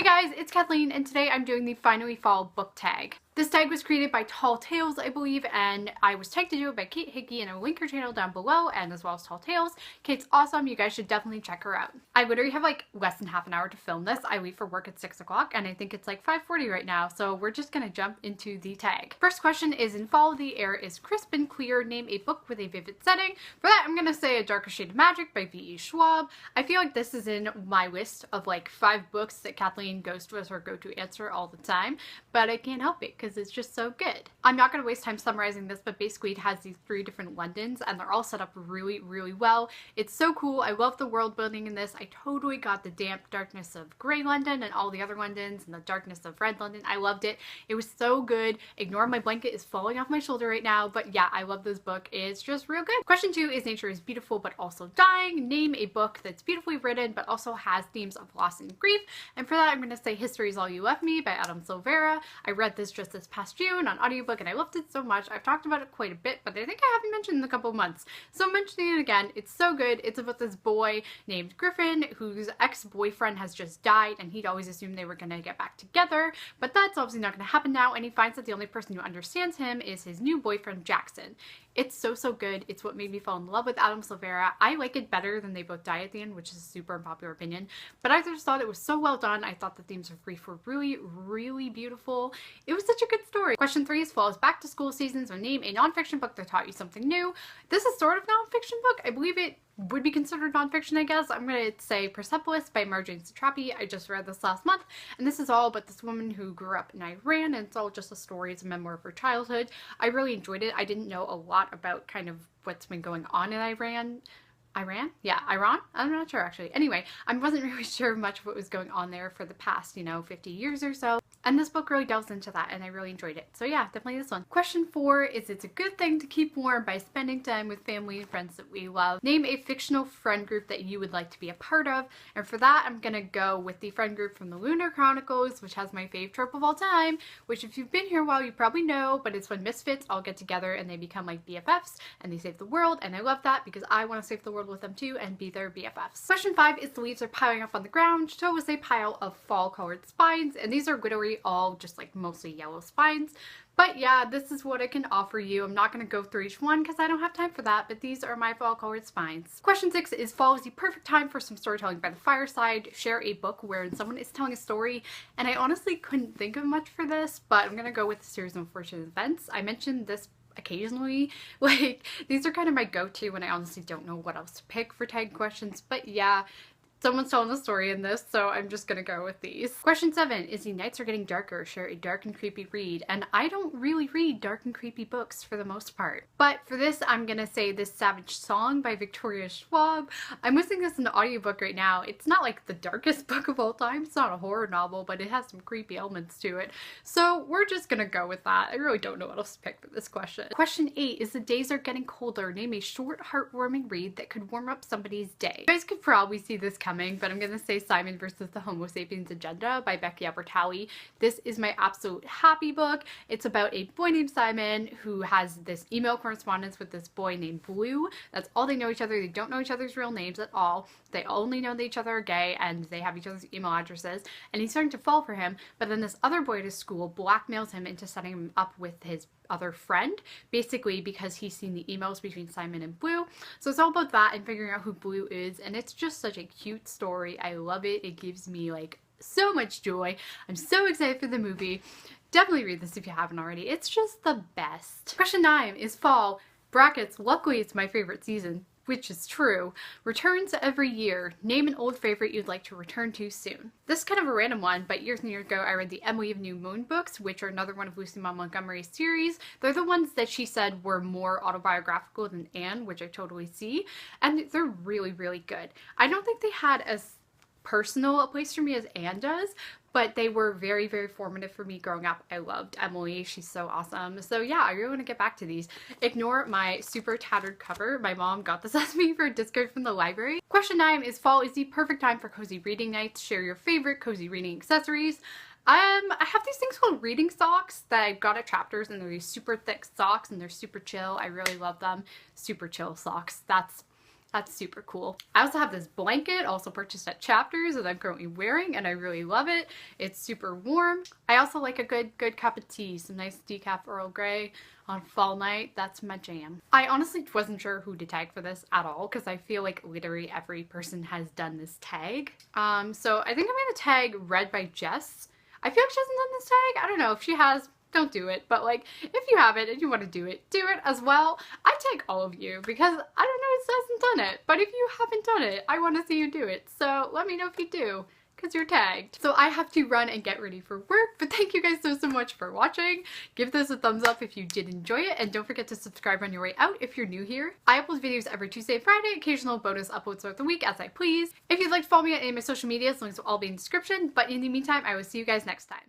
guys, it's Kathleen, and today I'm doing the Finally Fall book tag. This tag was created by Tall Tales, I believe, and I was tagged to do it by Kate Hickey, and I'll link her channel down below, and as well as Tall Tales. Kate's awesome. You guys should definitely check her out. I literally have like less than half an hour to film this. I leave for work at 6 o'clock, and I think it's like 5:40 right now, so we're just gonna jump into the tag. First question is, in fall, the air is crisp and clear. Name a book with a vivid setting. For that, I'm gonna say A Darker Shade of Magic by V.E. Schwab. I feel like this is in my list of like 5 books that Kathleen goes to as her go-to answer all the time, but I can't help it because it's just so good. I'm not going to waste time summarizing this, but basically it has these 3 different Londons and they're all set up really, really well. It's so cool. I love the world building in this. I totally got the damp darkness of Grey London and all the other Londons and the darkness of Red London. I loved it. It was so good. Ignore my blanket is falling off my shoulder right now, but yeah, I love this book. It's just real good. Question 2 is, nature is beautiful but also dying. Name a book that's beautifully written but also has themes of loss and grief. And for that, I'm going to say History Is All You Left Me by Adam Silvera. I read this just this past June on audiobook and I loved it so much. I've talked about it quite a bit, but I think I haven't mentioned it in a couple of months. So I'm mentioning it again. It's so good. It's about this boy named Griffin whose ex-boyfriend has just died, and he'd always assumed they were going to get back together, but that's obviously not going to happen now, and he finds that the only person who understands him is his new boyfriend, Jackson. It's so good. It's what made me fall in love with Adam Silvera. I like it better than They Both Die at the End, which is a super unpopular opinion, but I just thought it was so well done. I thought the themes of grief were really beautiful. It was such a good story. Question 3 is, fall is back to school season, so name a nonfiction book that taught you something new. This is sort of nonfiction book. I believe it would be considered nonfiction, I guess. I'm gonna say Persepolis by Marjane Satrapi. I just read this last month, and this is all about this woman who grew up in Iran, and it's all just a story. It's a memoir of her childhood. I really enjoyed it. I didn't know a lot about kind of what's been going on in Iran? Yeah, Iran? I'm not sure actually. Anyway, I wasn't really sure much of what was going on there for the past, 50 years or so. And this book really delves into that, and I really enjoyed it. So yeah, definitely this one. Question 4 is, it's a good thing to keep warm by spending time with family and friends that we love. Name a fictional friend group that you would like to be a part of. And for that, I'm gonna go with the friend group from the Lunar Chronicles, which has my fave trope of all time, which if you've been here a while, you probably know, but it's when misfits all get together and they become like BFFs and they save the world. And I love that because I want to save the world with them too and be their BFFs. Question 5 is, the leaves are piling up on the ground. So was a pile of fall colored spines, and these are glittery, all just like mostly yellow spines. But yeah, this is what I can offer you. I'm not going to go through each one because I don't have time for that, but these are my fall colored spines. Question 6 is, fall is the perfect time for some storytelling by the fireside. Share a book wherein someone is telling a story, and I honestly couldn't think of much for this, but I'm going to go with a series of unfortunate events. I mentioned this occasionally. Like, these are kind of my go-to when I honestly don't know what else to pick for tag questions, but yeah, someone's telling a story in this, so I'm just gonna go with these. Question 7 is, the nights are getting darker. Share a dark and creepy read. And I don't really read dark and creepy books for the most part. But for this, I'm gonna say This Savage Song by Victoria Schwab. I'm listening to this in the audiobook right now. It's not like the darkest book of all time. It's not a horror novel, but it has some creepy elements to it. So we're just gonna go with that. I really don't know what else to pick for this question. Question 8 is, the days are getting colder. Name a short, heartwarming read that could warm up somebody's day. You guys could probably see this coming, but I'm gonna say Simon versus the Homo Sapiens Agenda by Becky Albertalli. This is my absolute happy book. It's about a boy named Simon who has this email correspondence with this boy named Blue. That's all they know each other. They don't know each other's real names at all. They only know that each other are gay, and they have each other's email addresses, and he's starting to fall for him, but then this other boy at his school blackmails him into setting him up with his other friend, basically because he's seen the emails between Simon and Blue. So it's all about that and figuring out who Blue is, and it's just such a cute story. I love it. It gives me like so much joy. I'm so excited for the movie. Definitely read this if you haven't already. It's just the best. Question 9 is, fall, brackets, luckily it's my favorite season, which is true, returns every year. Name an old favorite you'd like to return to soon. This is kind of a random one, but years and years ago I read the Emily of New Moon books, which are another one of Lucy Maud Montgomery's series. They're the ones that she said were more autobiographical than Anne, which I totally see, and they're really good. I don't think they had as personal a place for me as Anne does, but they were very formative for me growing up. I loved Emily. She's so awesome. So yeah, I really want to get back to these. Ignore my super tattered cover. My mom got this as me for a discard from the library. Question 9 is, fall is the perfect time for cozy reading nights. Share your favorite cozy reading accessories. I have these things called reading socks that I got at Chapters, and they're these super thick socks and they're super chill. I really love them. Super chill socks. That's That's super cool. I also have this blanket, also purchased at Chapters, that I'm currently wearing, and I really love it. It's super warm. I also like a good cup of tea, some nice decaf Earl Grey on fall night. That's my jam. I honestly wasn't sure who to tag for this at all because I feel like literally every person has done this tag. So I think I'm gonna tag Read by Jess. I feel like she hasn't done this tag. I don't know if she has. Don't do it, but like if you have it and you want to do it as well. I tag all of you because I don't know, it hasn't done it, but if you haven't done it, I want to see you do it, so let me know if you do because you're tagged. So I have to run and get ready for work, but thank you guys so much for watching. Give this a thumbs up if you did enjoy it, and don't forget to subscribe on your way out if you're new here. I upload videos every Tuesday and Friday, occasional bonus uploads throughout the week as I please. If you'd like to follow me on any of my social medias, links will all be in the description, but in the meantime, I will see you guys next time.